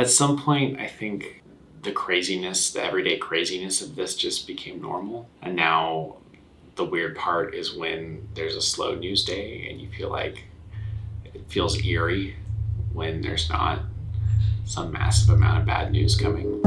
At some point, I think the everyday craziness of this just became normal. And now the weird part is when there's a slow news day and you feel like it feels eerie when there's not some massive amount of bad news coming.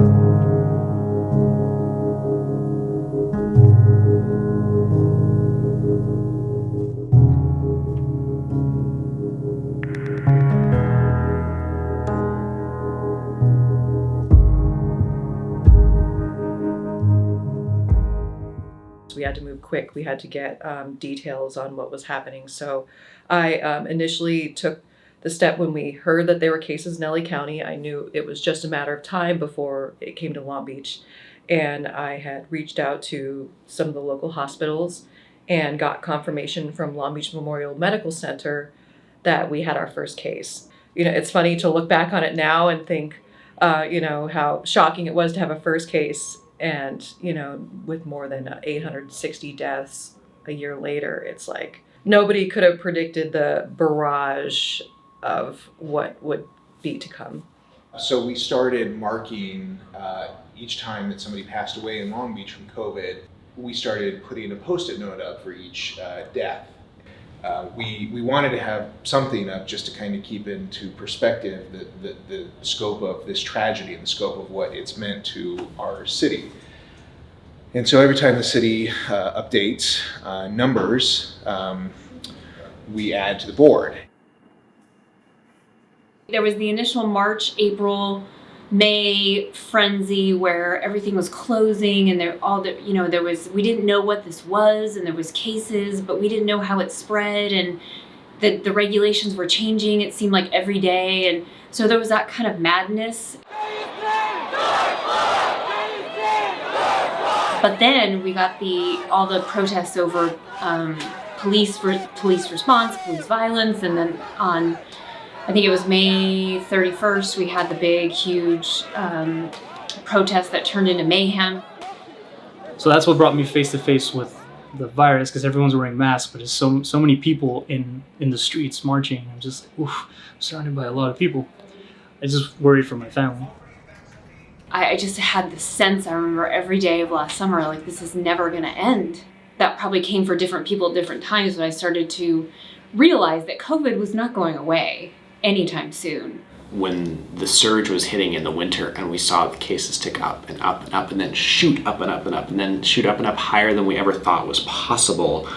We had to move quick. We had to get details on what was happening. So I initially took the step when we heard that there were cases in LA County. I knew it was just a matter of time before it came to Long Beach. And I had reached out to some of the local hospitals and got confirmation from Long Beach Memorial Medical Center that we had our first case. It's funny to look back on it now and think, how shocking it was to have a first case. And, with more than 860 deaths a year later, it's like nobody could have predicted the barrage of what would be to come. So we started marking each time that somebody passed away in Long Beach from COVID. We started putting a Post-it note up for each death. We wanted to have something up just to kind of keep into perspective the scope of this tragedy and the scope of what it's meant to our city. And so every time the city updates numbers, we add to the board. There was the initial March, April, May frenzy where everything was closing and we didn't know what this was, and there was cases, but we didn't know how it spread, and the regulations were changing, it seemed like every day, and so there was that kind of madness. But then we got all the protests over police response, police violence, and then on, I think it was May 31st, we had the big, huge protest that turned into mayhem. So that's what brought me face to face with the virus, because everyone's wearing masks, but there's so many people in the streets marching. I'm just like, oof, I'm surrounded by a lot of people. I just worried for my family. I just had this sense, I remember every day of last summer, like this is never gonna end. That probably came for different people at different times, but I started to realize that COVID was not going away anytime soon. When the surge was hitting in the winter and we saw the cases tick up and up and up and then shoot up and up and up and then shoot up and up higher than we ever thought was possible,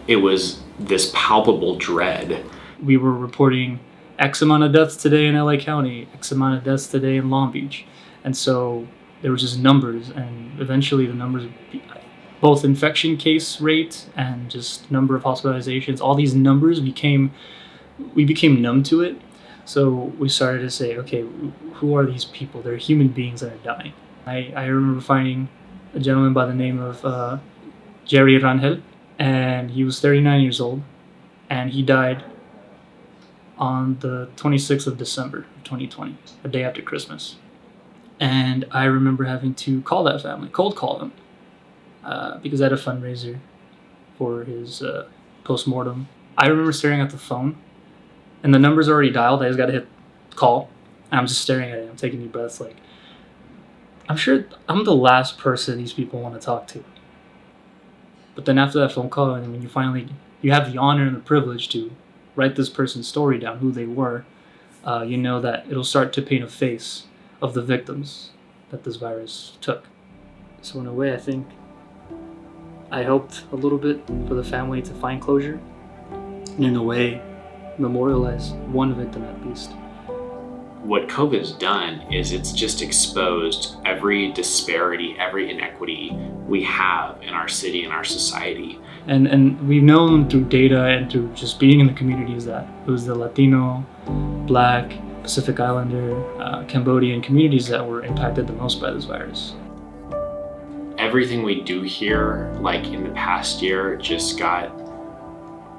it was this palpable dread. We were reporting X amount of deaths today in LA County, X amount of deaths today in Long Beach. And so there was just numbers, and eventually the numbers, both infection case rate and just number of hospitalizations, all these numbers we became numb to it. So we started to say, okay, who are these people? They're human beings that are dying. I remember finding a gentleman by the name of Jerry Rangel, and he was 39 years old, and he died on the 26th of December of 2020, a day after Christmas. And I remember having to call that family, cold call them, because I had a fundraiser for his post-mortem. I remember staring at the phone, and the number's already dialed. I just got to hit call. And I'm just staring at it. I'm taking deep breaths. Like, I'm sure I'm the last person these people want to talk to. But then after that phone call, and when you have the honor and the privilege to write this person's story down, who they were, you know that it'll start to paint a face of the victims that this virus took. So in a way, I think I helped a little bit for the family to find closure, and in a way, memorialize one victim at least. What COVID's done is it's just exposed every disparity, every inequity we have in our city and our society. And we've known through data and through just being in the communities that it was the Latino, Black, Pacific Islander, Cambodian communities that were impacted the most by this virus. Everything we do here, like in the past year, just got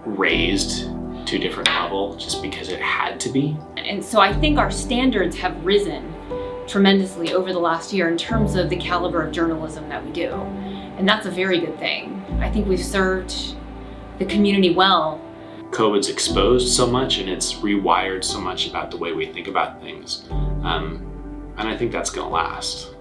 raised to a different level just because it had to be. And so I think our standards have risen tremendously over the last year in terms of the caliber of journalism that we do. And that's a very good thing. I think we've served the community well. COVID's exposed so much and it's rewired so much about the way we think about things. And I think that's going to last.